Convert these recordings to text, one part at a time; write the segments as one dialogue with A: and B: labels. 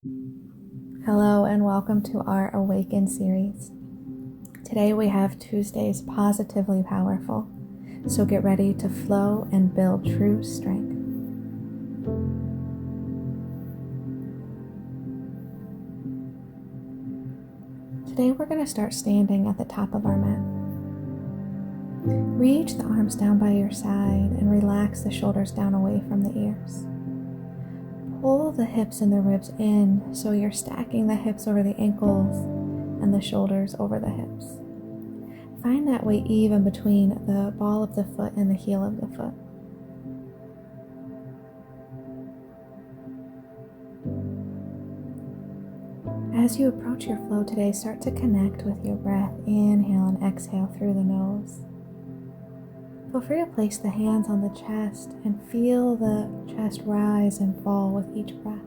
A: Hello and welcome to our Awaken series. Today we have Tuesday's Positively Powerful, so get ready to flow and build true strength. Today we're going to start standing at the top of our mat. Reach the arms down by your side and relax the shoulders down away from the ears. Pull the hips and the ribs in so you're stacking the hips over the ankles and the shoulders over the hips. Find that weight even between the ball of the foot and the heel of the foot. As you approach your flow today, start to connect with your breath. Inhale and exhale through the nose. Feel free to place the hands on the chest and feel the chest rise and fall with each breath.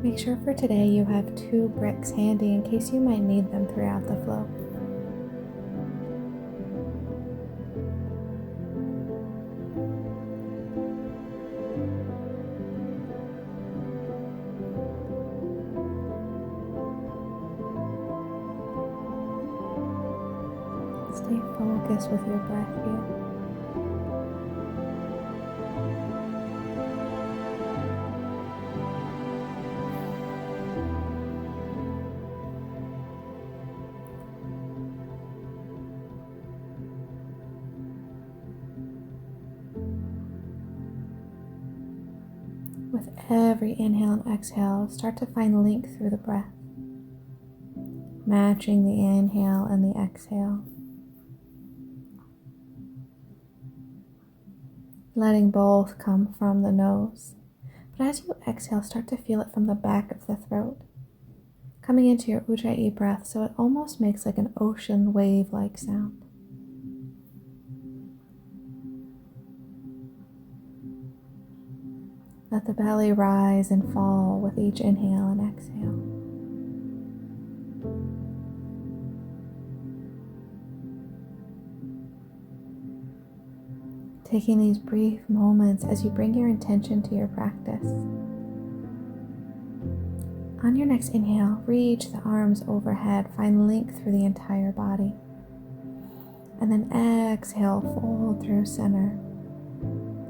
A: Make sure for today you have 2 bricks handy in case you might need them throughout the flow. Stay focused with your breath here. With every inhale and exhale, start to find length through the breath, matching the inhale and the exhale. Letting both come from the nose. But as you exhale, start to feel it from the back of the throat, coming into your Ujjayi breath so it almost makes like an ocean wave-like sound. Let the belly rise and fall with each inhale and exhale. Taking these brief moments as you bring your intention to your practice. On your next inhale, reach the arms overhead, find length through the entire body. And then exhale, fold through center.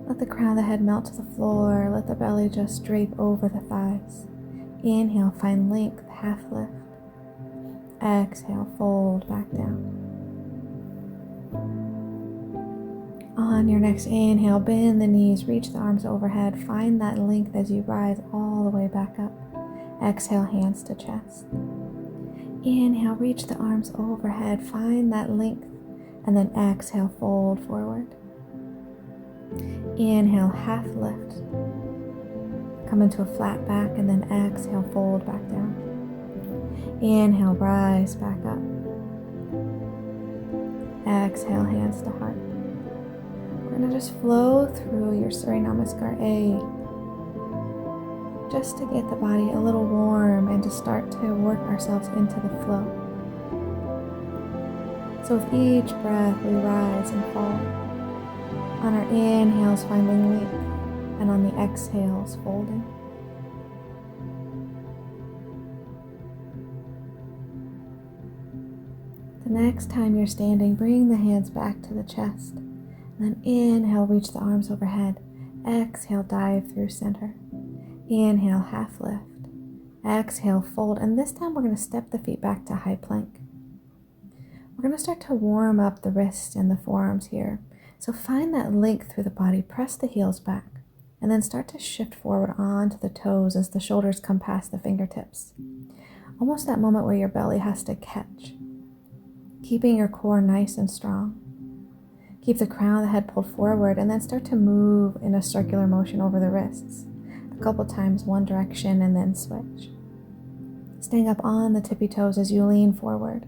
A: Let the crown of the head melt to the floor, let the belly just drape over the thighs. Inhale, find length, half lift. Exhale, fold back down. On your next inhale, bend the knees, reach the arms overhead, find that length as you rise all the way back up. Exhale, hands to chest. Inhale, reach the arms overhead, find that length, and then exhale, fold forward. Inhale, half lift. Come into a flat back, and then exhale, fold back down. Inhale, rise back up. Exhale, hands to heart. We're going to just flow through your Surya Namaskar A, just to get the body a little warm and to start to work ourselves into the flow. So with each breath, we rise and fall. On our inhales, finding length, and on the exhales, folding. The next time you're standing, bring the hands back to the chest. And then inhale, reach the arms overhead. Exhale, dive through center. Inhale, half lift. Exhale, fold. And this time we're going to step the feet back to high plank. We're going to start to warm up the wrists and the forearms here. So find that length through the body. Press the heels back. And then start to shift forward onto the toes as the shoulders come past the fingertips. Almost that moment where your belly has to catch. Keeping your core nice and strong. Keep the crown of the head pulled forward and then start to move in a circular motion over the wrists. A couple times one direction and then switch. Staying up on the tippy toes as you lean forward.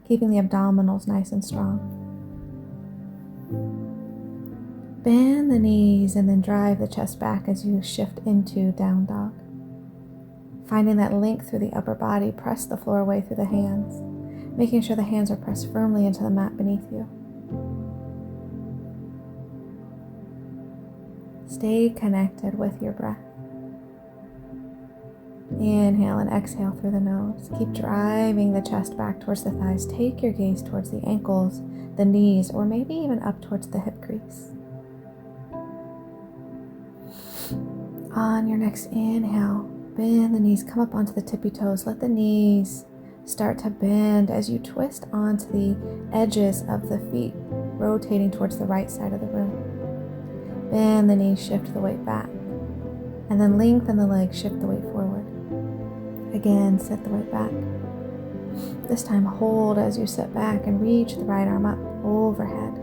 A: Keeping the abdominals nice and strong. Bend the knees and then drive the chest back as you shift into down dog. Finding that length through the upper body, press the floor away through the hands, making sure the hands are pressed firmly into the mat beneath you. Stay connected with your breath. Inhale and exhale through the nose. Keep driving the chest back towards the thighs. Take your gaze towards the ankles, the knees, or maybe even up towards the hip crease. On your next inhale, bend the knees, come up onto the tippy toes. Let the knees start to bend as you twist onto the edges of the feet, rotating towards the right side of the room. Bend the knees, shift the weight back, and then lengthen the legs, shift the weight forward. Again, sit the weight back. This time hold as you sit back and reach the right arm up overhead.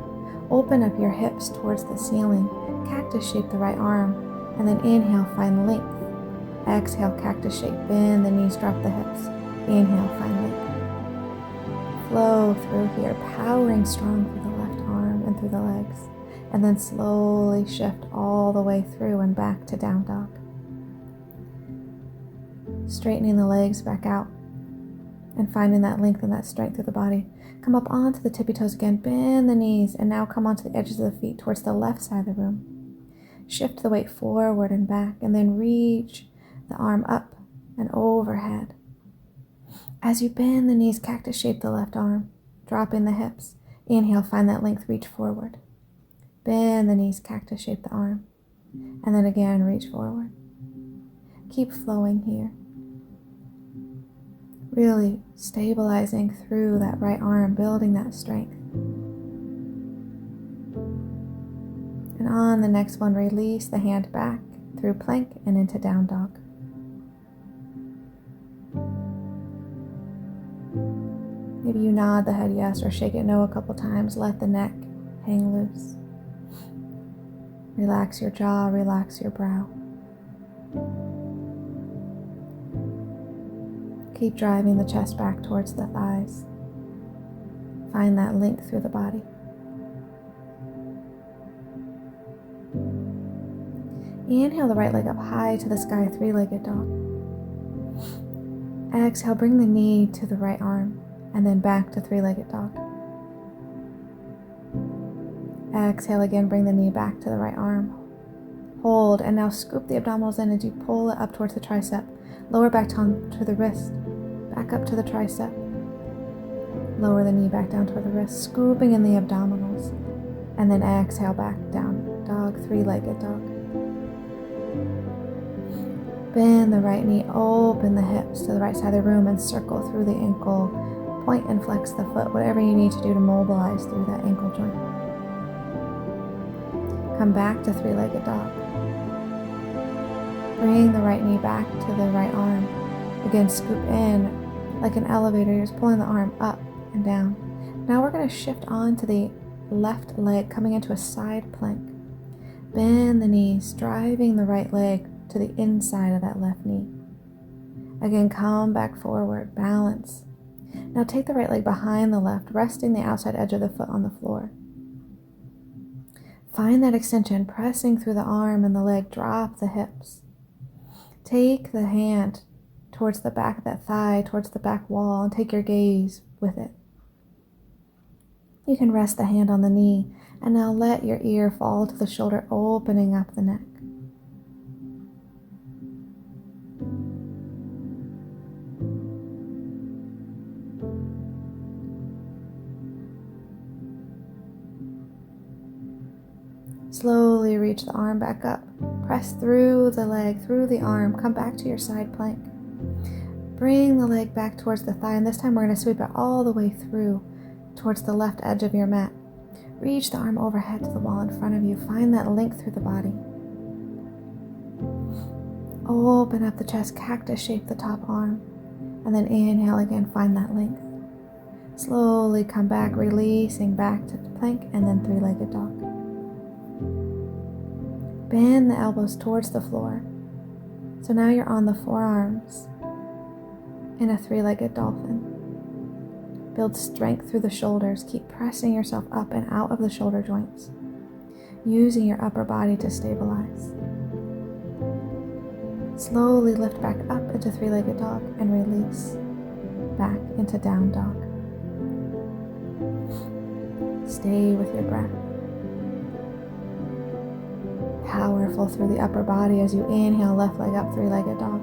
A: Open up your hips towards the ceiling. Cactus shape the right arm, and then inhale, find length. Exhale, cactus shape, bend the knees, drop the hips. Inhale, find length. Flow through here, powering strong through the left arm and through the legs. And then slowly shift all the way through and back to down dog. Straightening the legs back out and finding that length and that strength through the body. Come up onto the tippy toes again, bend the knees, and now come onto the edges of the feet towards the left side of the room. Shift the weight forward and back, and then reach the arm up and overhead. As you bend the knees, cactus shape the left arm, dropping the hips. Inhale, find that length, reach forward. Bend the knees, cactus shape the arm, and then again reach forward. Keep flowing here. Really stabilizing through that right arm, building that strength. And on the next one, release the hand back through plank and into down dog. Maybe you nod the head yes or shake it no a couple times. Let the neck hang loose. Relax your jaw, relax your brow. Keep driving the chest back towards the thighs. Find that length through the body. Inhale the right leg up high to the sky, three-legged dog. Exhale, bring the knee to the right arm, and then back to three-legged dog. Exhale again, bring the knee back to the right arm. Hold, and now scoop the abdominals in as you pull it up towards the tricep. Lower back tongue to the wrist, back up to the tricep. Lower the knee back down toward the wrist, scooping in the abdominals. And then exhale back down, dog, three-legged dog. Bend the right knee, open the hips to the right side of the room and circle through the ankle. Point and flex the foot, whatever you need to do to mobilize through that ankle joint. Come back to three-legged dog. Bring the right knee back to the right arm. Again, scoop in like an elevator. You're just pulling the arm up and down. Now we're going to shift on to the left leg, coming into a side plank. Bend the knees, driving the right leg to the inside of that left knee. Again, come back forward, balance. Now take the right leg behind the left, resting the outside edge of the foot on the floor. Find that extension, pressing through the arm and the leg, drop the hips. Take the hand towards the back of that thigh, towards the back wall, and take your gaze with it. You can rest the hand on the knee, and now let your ear fall to the shoulder, opening up the neck. Slowly reach the arm back up. Press through the leg, through the arm. Come back to your side plank. Bring the leg back towards the thigh, and this time we're going to sweep it all the way through towards the left edge of your mat. Reach the arm overhead to the wall in front of you. Find that length through the body. Open up the chest, cactus shape the top arm, and then inhale again, find that length. Slowly come back, releasing back to the plank, and then three-legged dog. Bend the elbows towards the floor. So now you're on the forearms in a three-legged dolphin. Build strength through the shoulders. Keep pressing yourself up and out of the shoulder joints, using your upper body to stabilize. Slowly lift back up into three-legged dog and release back into down dog. Stay with your breath. powerful through the upper body as you inhale, left leg up, three-legged dog.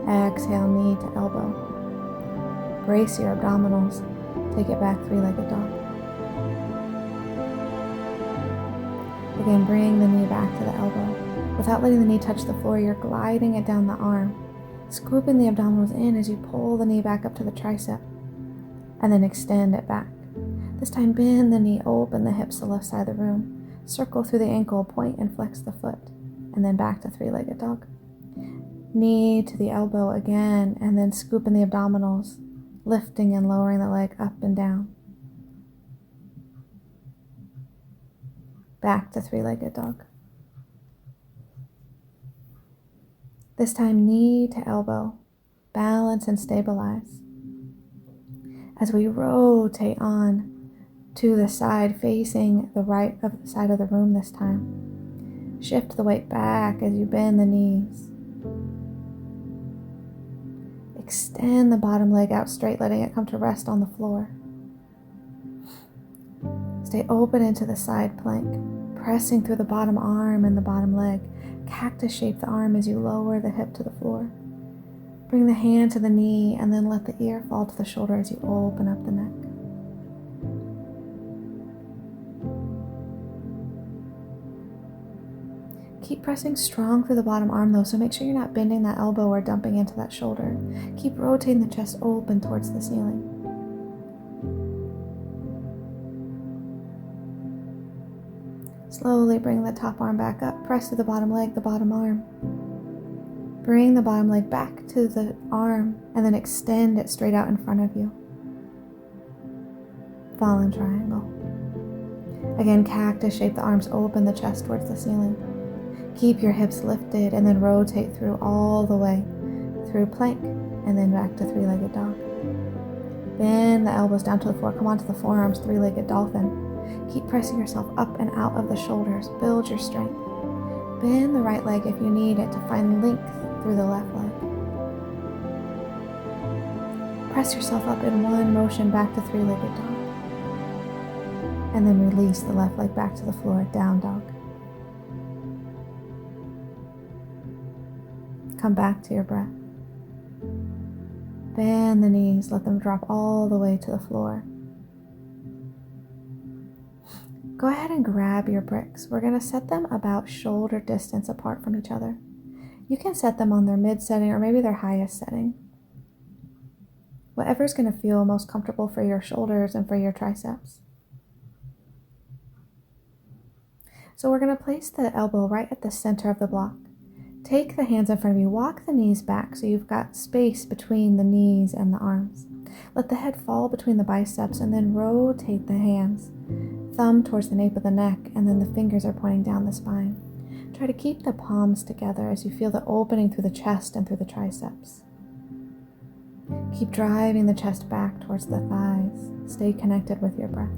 A: Exhale, knee to elbow. Brace your abdominals. Take it back, three-legged dog. Again, bring the knee back to the elbow. Without letting the knee touch the floor, you're gliding it down the arm, scooping the abdominals in as you pull the knee back up to the tricep, and then extend it back. This time, bend the knee, open the hips to the left side of the room. Circle through the ankle, point and flex the foot, and then back to three-legged dog. Knee to the elbow again, and then scoop in the abdominals, lifting and lowering the leg up and down. Back to three-legged dog. This time, knee to elbow, balance and stabilize. As we rotate on to the side, facing the right side of the room this time. Shift the weight back as you bend the knees. Extend the bottom leg out straight, letting it come to rest on the floor. Stay open into the side plank, pressing through the bottom arm and the bottom leg. Cactus shape the arm as you lower the hip to the floor. Bring the hand to the knee and then let the ear fall to the shoulder as you open up the neck. Keep pressing strong through the bottom arm though, so make sure you're not bending that elbow or dumping into that shoulder. Keep rotating the chest open towards the ceiling. Slowly bring the top arm back up, press through the bottom leg, the bottom arm. Bring the bottom leg back to the arm and then extend it straight out in front of you. Fallen triangle. Again, cactus shape the arms, open the chest towards the ceiling. Keep your hips lifted and then rotate through all the way through plank and then back to three-legged dog. Bend the elbows down to the floor. Come onto the forearms, three-legged dolphin. Keep pressing yourself up and out of the shoulders. Build your strength. Bend the right leg if you need it to find length through the left leg. Press yourself up in one motion back to three-legged dog. And then release the left leg back to the floor, down dog. Come back to your breath. Bend the knees, let them drop all the way to the floor. Go ahead and grab your bricks. We're going to set them about shoulder distance apart from each other. You can set them on their mid setting or maybe their highest setting. Whatever's going to feel most comfortable for your shoulders and for your triceps. So we're going to place the elbow right at the center of the block. Take the hands in front of you. Walk the knees back so you've got space between the knees and the arms. Let the head fall between the biceps and then rotate the hands. Thumb towards the nape of the neck and then the fingers are pointing down the spine. Try to keep the palms together as you feel the opening through the chest and through the triceps. Keep driving the chest back towards the thighs. Stay connected with your breath.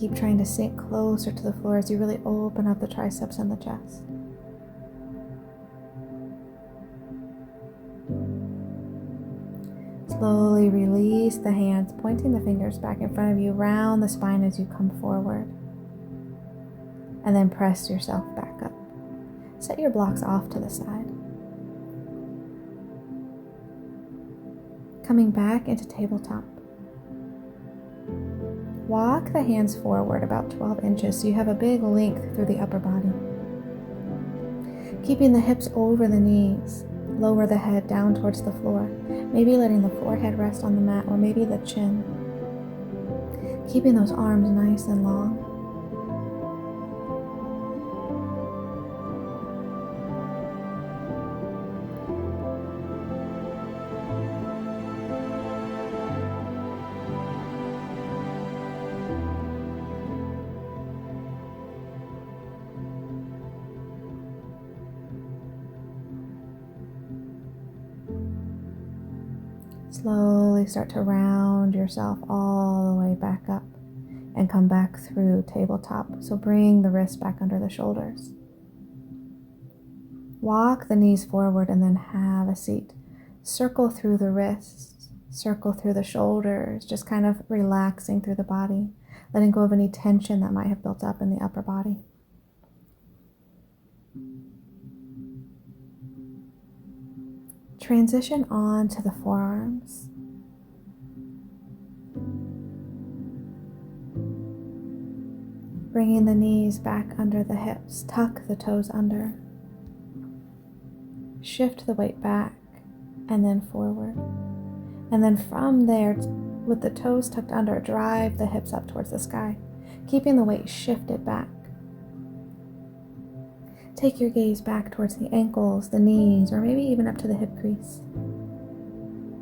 A: Keep trying to sink closer to the floor as you really open up the triceps and the chest. Slowly release the hands, pointing the fingers back in front of you, round the spine as you come forward. And then press yourself back up. Set your blocks off to the side. Coming back into tabletop. Walk the hands forward about 12 inches so you have a big length through the upper body. Keeping the hips over the knees, lower the head down towards the floor, maybe letting the forehead rest on the mat or maybe the chin. Keeping those arms nice and long. Slowly start to round yourself all the way back up and come back through tabletop. So bring the wrists back under the shoulders. Walk the knees forward and then have a seat. Circle through the wrists, circle through the shoulders, just kind of relaxing through the body, letting go of any tension that might have built up in the upper body. Transition on to the forearms. Bringing the knees back under the hips, tuck the toes under. Shift the weight back and then forward. And then from there, with the toes tucked under, drive the hips up towards the sky, keeping the weight shifted back. Take your gaze back towards the ankles, the knees, or maybe even up to the hip crease.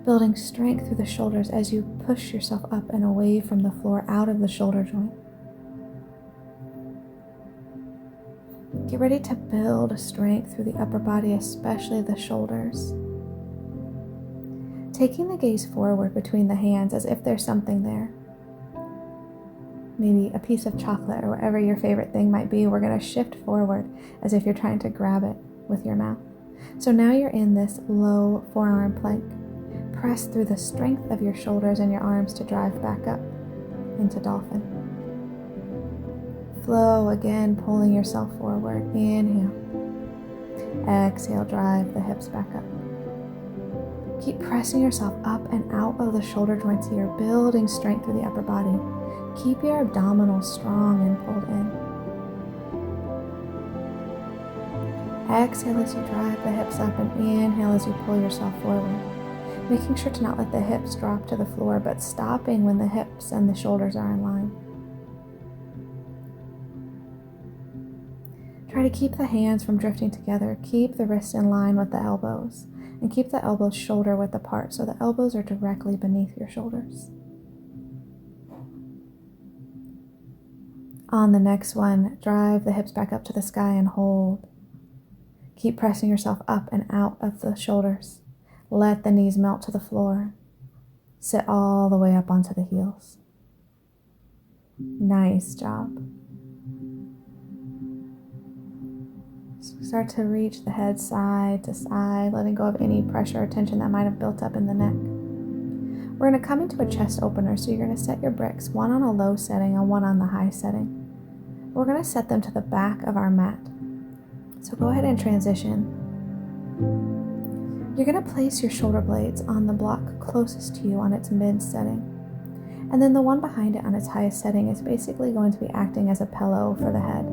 A: Building strength through the shoulders as you push yourself up and away from the floor, out of the shoulder joint. Get ready to build strength through the upper body, especially the shoulders. Taking the gaze forward between the hands as if there's something there. Maybe a piece of chocolate or whatever your favorite thing might be. We're going to shift forward as if you're trying to grab it with your mouth. So now you're in this low forearm plank. Press through the strength of your shoulders and your arms to drive back up into dolphin. Flow again, pulling yourself forward. Inhale. Exhale, drive the hips back up. Keep pressing yourself up and out of the shoulder joints here, building strength through the upper body. Keep your abdominals strong and pulled in. Exhale as you drive the hips up, and inhale as you pull yourself forward. Making sure to not let the hips drop to the floor, but stopping when the hips and the shoulders are in line. Try to keep the hands from drifting together. Keep the wrists in line with the elbows, and keep the elbows shoulder width apart so the elbows are directly beneath your shoulders. On the next one, drive the hips back up to the sky and hold. Keep pressing yourself up and out of the shoulders. Let the knees melt to the floor. Sit all the way up onto the heels. Nice job. Start to reach the head side to side, letting go of any pressure or tension that might have built up in the neck. We're going to come into a chest opener, so you're going to set your bricks, one on a low setting and one on the high setting. We're going to set them to the back of our mat. So go ahead and transition. You're going to place your shoulder blades on the block closest to you on its mid setting. And then the one behind it on its highest setting is basically going to be acting as a pillow for the head.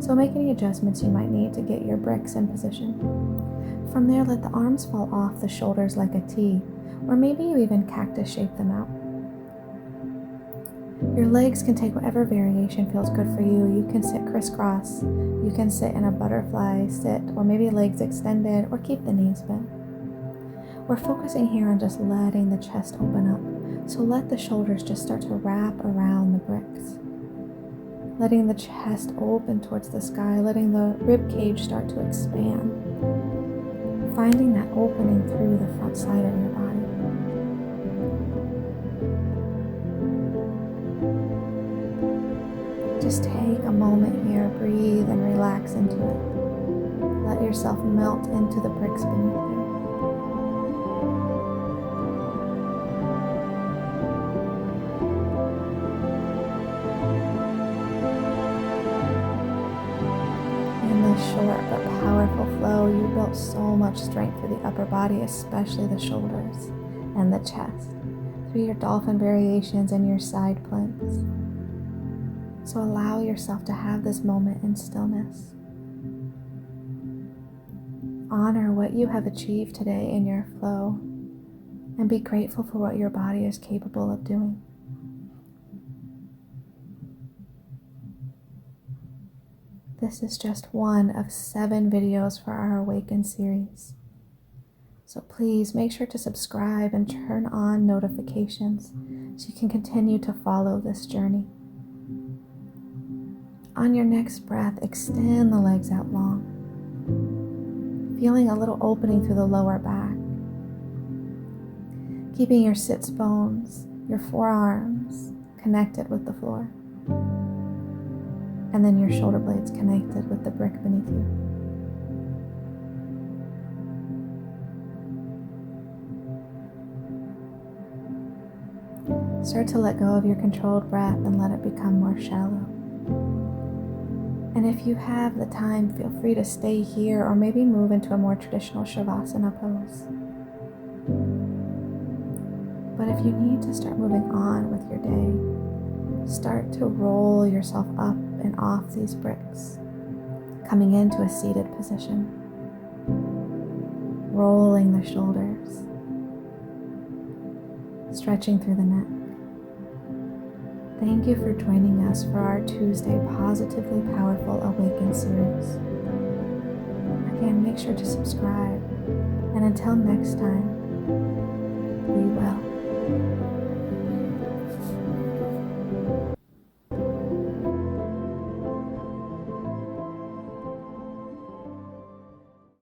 A: So make any adjustments you might need to get your bricks in position. From there, let the arms fall off the shoulders like a T, or maybe you even cactus shape them out. Your legs can take whatever variation feels good for you. You can sit crisscross, you can sit in a butterfly sit, or maybe legs extended, or keep the knees bent. We're focusing here on just letting the chest open up, so let the shoulders just start to wrap around the bricks. Letting the chest open towards the sky, letting the rib cage start to expand. Finding that opening through the front side of your body. Just take a moment here, breathe and relax into it. Let yourself melt into the bricks beneath you. Short but powerful flow, you built so much strength through the upper body, especially the shoulders and the chest, through your dolphin variations and your side planks. So allow yourself to have this moment in stillness. Honor what you have achieved today in your flow, and be grateful for what your body is capable of doing. This is just one of 7 videos for our Awaken series. So please make sure to subscribe and turn on notifications so you can continue to follow this journey. On your next breath, extend the legs out long, feeling a little opening through the lower back. Keeping your sits bones, your forearms connected with the floor. And then your shoulder blades connected with the brick beneath you. Start to let go of your controlled breath and let it become more shallow. And if you have the time, feel free to stay here or maybe move into a more traditional Shavasana pose. But if you need to start moving on with your day, start to roll yourself up and off these bricks, coming into a seated position, rolling the shoulders, stretching through the neck. Thank you for joining us for our Tuesday Positively Powerful Awaken series. Again, make sure to subscribe, and until next time, be well.